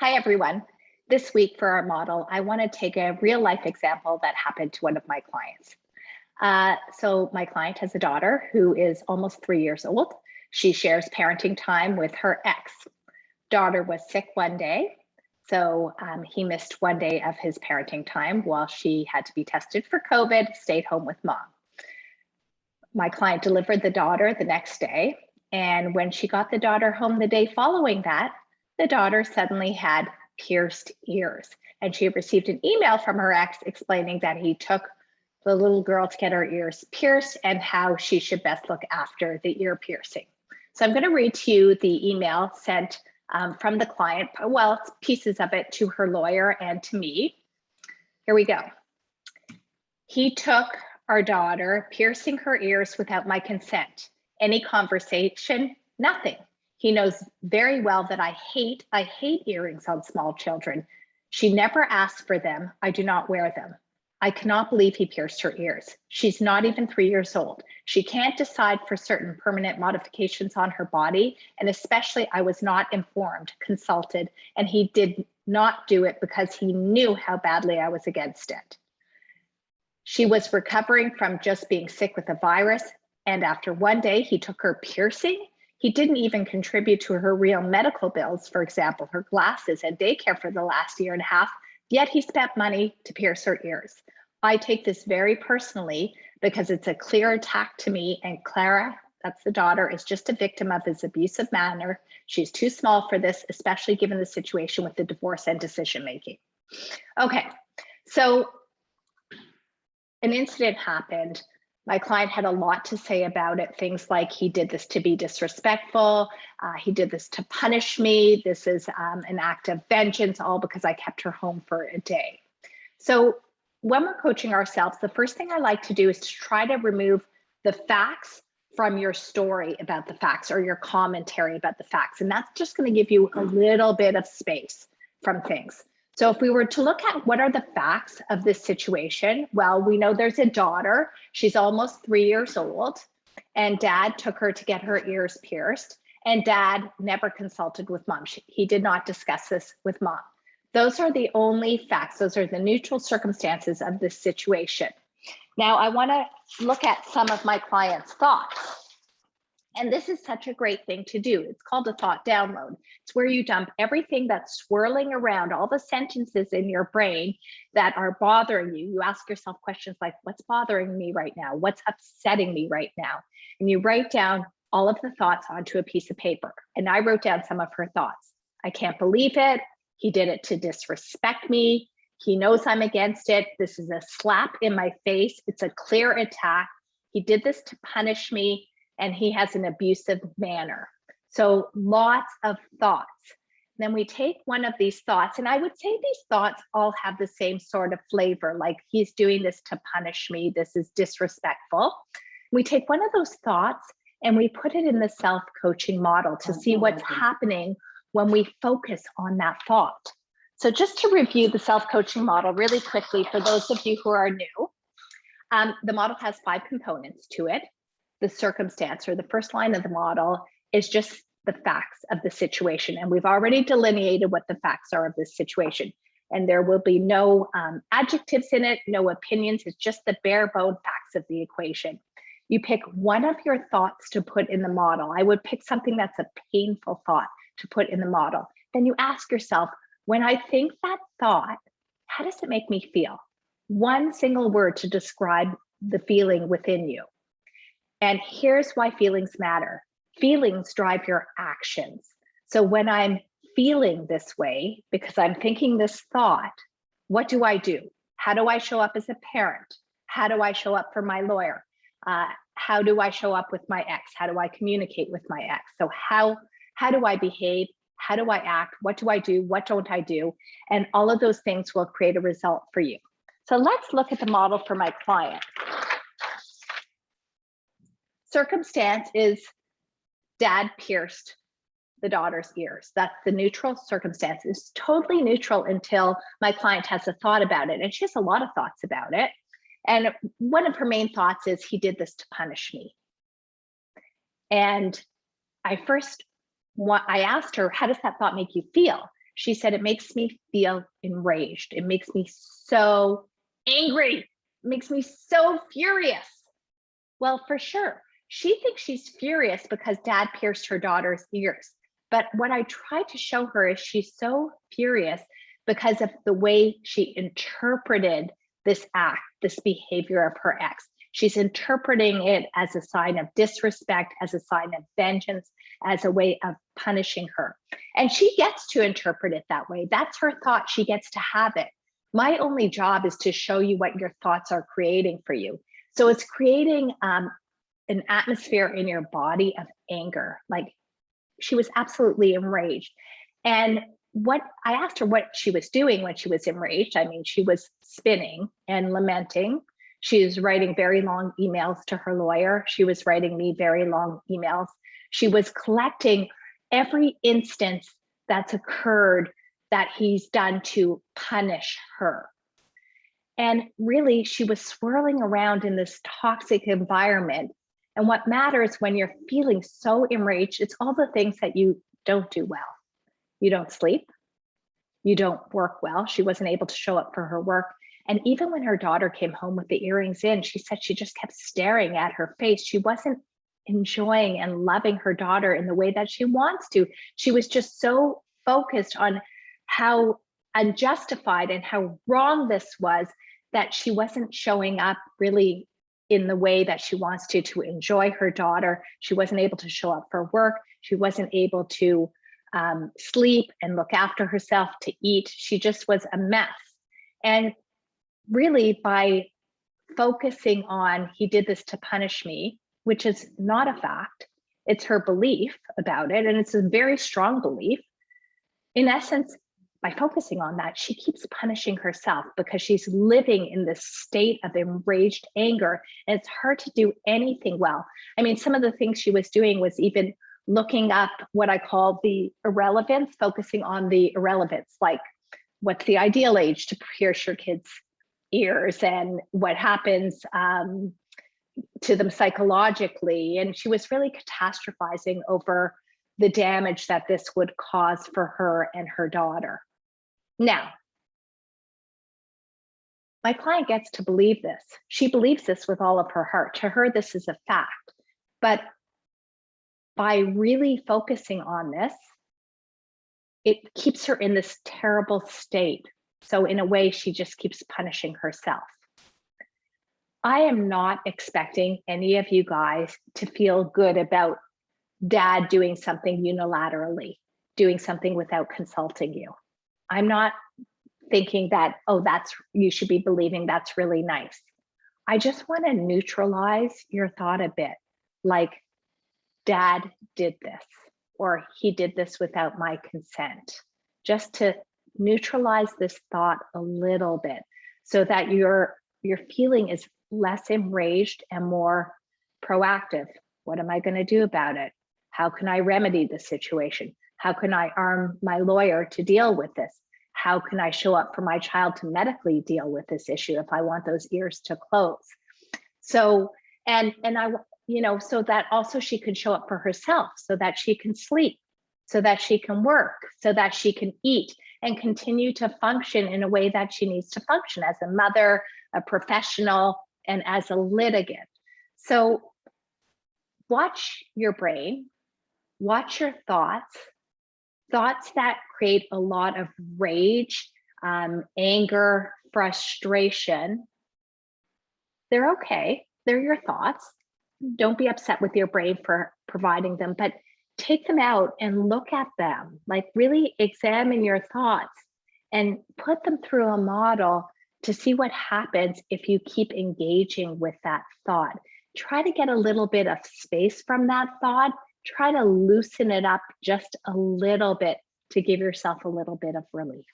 Hi, everyone. This week for our model, I want to take a real life example that happened to one of my clients. So my client has a daughter who is almost 3 years old. She shares parenting time with her ex. Daughter was sick one day, so he missed one day of his parenting time while she had to be tested for COVID, stayed home with mom. My client delivered the daughter the next day, and when she got the daughter home the day following that, the daughter suddenly had pierced ears, and she had received an email from her ex explaining that he took the little girl to get her ears pierced and how she should best look after the ear piercing. So I'm going to read to you the email sent from the client, well, it's pieces of it to her lawyer and to me. Here we go. He took our daughter, piercing her ears without my consent. Any conversation? Nothing. He knows very well that I hate earrings on small children. She never asked for them. I do not wear them. I cannot believe he pierced her ears. She's not even 3 years old. She can't decide for certain permanent modifications on her body. And especially I was not informed, consulted, and he did not do it because he knew how badly I was against it. She was recovering from just being sick with a virus. And after one day, he took her piercing. He didn't even contribute to her real medical bills, for example, her glasses and daycare for the last year and a half, yet he spent money to pierce her ears. I take this very personally because it's a clear attack to me, and Clara, that's the daughter, is just a victim of his abusive manner. She's too small for this, especially given the situation with the divorce and decision-making. Okay, so an incident happened. My client had a lot to say about it. Things like he did this to be disrespectful. He did this to punish me. This is an act of vengeance, all because I kept her home for a day. So when we're coaching ourselves, the first thing I like to do is to try to remove the facts from your story about the facts or your commentary about the facts. And that's just going to give you a little bit of space from things. So if we were to look at what are the facts of this situation, well, we know there's a daughter. She's almost 3 years old, and dad took her to get her ears pierced, and dad never consulted with mom. He did not discuss this with mom. Those are the only facts. Those are the neutral circumstances of this situation. Now, I want to look at some of my clients' thoughts. And this is such a great thing to do. It's called a thought download. It's where you dump everything that's swirling around, all the sentences in your brain that are bothering you. You ask yourself questions like, what's bothering me right now? What's upsetting me right now? And you write down all of the thoughts onto a piece of paper. And I wrote down some of her thoughts. I can't believe it. He did it to disrespect me. He knows I'm against it. This is a slap in my face. It's a clear attack. He did this to punish me. And he has an abusive manner. So lots of thoughts. Then we take one of these thoughts, and I would say these thoughts all have the same sort of flavor, like he's doing this to punish me, this is disrespectful. We take one of those thoughts and we put it in the self-coaching model to see what's happening when we focus on that thought. So just to review the self-coaching model really quickly for those of you who are new, the model has 5 components to it. The circumstance, or the first line of the model, is just the facts of the situation. And we've already delineated what the facts are of this situation. And there will be no adjectives in it, no opinions. It's just the bare bone facts of the equation. You pick one of your thoughts to put in the model. I would pick something that's a painful thought to put in the model. Then you ask yourself, when I think that thought, how does it make me feel? One single word to describe the feeling within you. And here's why feelings matter. Feelings drive your actions. So when I'm feeling this way, because I'm thinking this thought, what do I do? How do I show up as a parent? How do I show up for my lawyer? How do I show up with my ex? How do I communicate with my ex? So how do I behave? How do I act? What do I do? What don't I do? And all of those things will create a result for you. So let's look at the model for my client. Circumstance is dad pierced the daughter's ears. That's the neutral circumstance. It's totally neutral until my client has a thought about it. And she has a lot of thoughts about it. And one of her main thoughts is he did this to punish me. And I asked her, how does that thought make you feel? She said, it makes me feel enraged. It makes me so angry. It makes me so furious. Well, for sure. She thinks she's furious because dad pierced her daughter's ears. But what I tried to show her is she's so furious because of the way she interpreted this act, this behavior of her ex. She's interpreting it as a sign of disrespect, as a sign of vengeance, as a way of punishing her. And she gets to interpret it that way. That's her thought. She gets to have it. My only job is to show you what your thoughts are creating for you. So it's creating an atmosphere in your body of anger. Like, she was absolutely enraged. And what I asked her what she was doing when she was enraged. I mean, she was spinning and lamenting. She was writing very long emails to her lawyer. She was writing me very long emails. She was collecting every instance that's occurred that he's done to punish her. And really, she was swirling around in this toxic environment. And what matters when you're feeling so enraged, it's all the things that you don't do well. You don't sleep. You don't work well. She wasn't able to show up for her work. And even when her daughter came home with the earrings in, she said she just kept staring at her face. She wasn't enjoying and loving her daughter in the way that she wants to. She was just so focused on how unjustified and how wrong this was that she wasn't showing up really in the way that she wants to enjoy her daughter. She wasn't able to show up for work. She wasn't able to sleep and look after herself, to eat. She just was a mess. And really, by focusing on, he did this to punish me, which is not a fact, it's her belief about it, and it's a very strong belief. In essence, by focusing on that, she keeps punishing herself because she's living in this state of enraged anger, and it's hard to do anything well. I mean, some of the things she was doing was even looking up what I call the irrelevance, focusing on the irrelevance, like what's the ideal age to pierce your kids' ears and what happens to them psychologically. And she was really catastrophizing over the damage that this would cause for her and her daughter. Now, my client gets to believe this. She believes this with all of her heart. To her, this is a fact. But by really focusing on this, it keeps her in this terrible state. So in a way, she just keeps punishing herself. I am not expecting any of you guys to feel good about dad doing something unilaterally, doing something without consulting you. I'm not thinking that, oh, you should be believing that's really nice. I just want to neutralize your thought a bit, like, dad did this, or he did this without my consent, just to neutralize this thought a little bit so that your feeling is less enraged and more proactive. What am I going to do about it? How can I remedy the situation? How can I arm my lawyer to deal with this? How can I show up for my child to medically deal with this issue if I want those ears to close? So, and I, so that also she can show up for herself, so that she can sleep, so that she can work, so that she can eat and continue to function in a way that she needs to function as a mother, a professional, and as a litigant. So watch your brain, watch your thoughts that create a lot of rage, anger, frustration. They're okay. They're your thoughts. Don't be upset with your brain for providing them, but take them out and look at them. Like, really examine your thoughts and put them through a model to see what happens if you keep engaging with that thought. Try to get a little bit of space from that thought. Try to loosen it up just a little bit to give yourself a little bit of relief.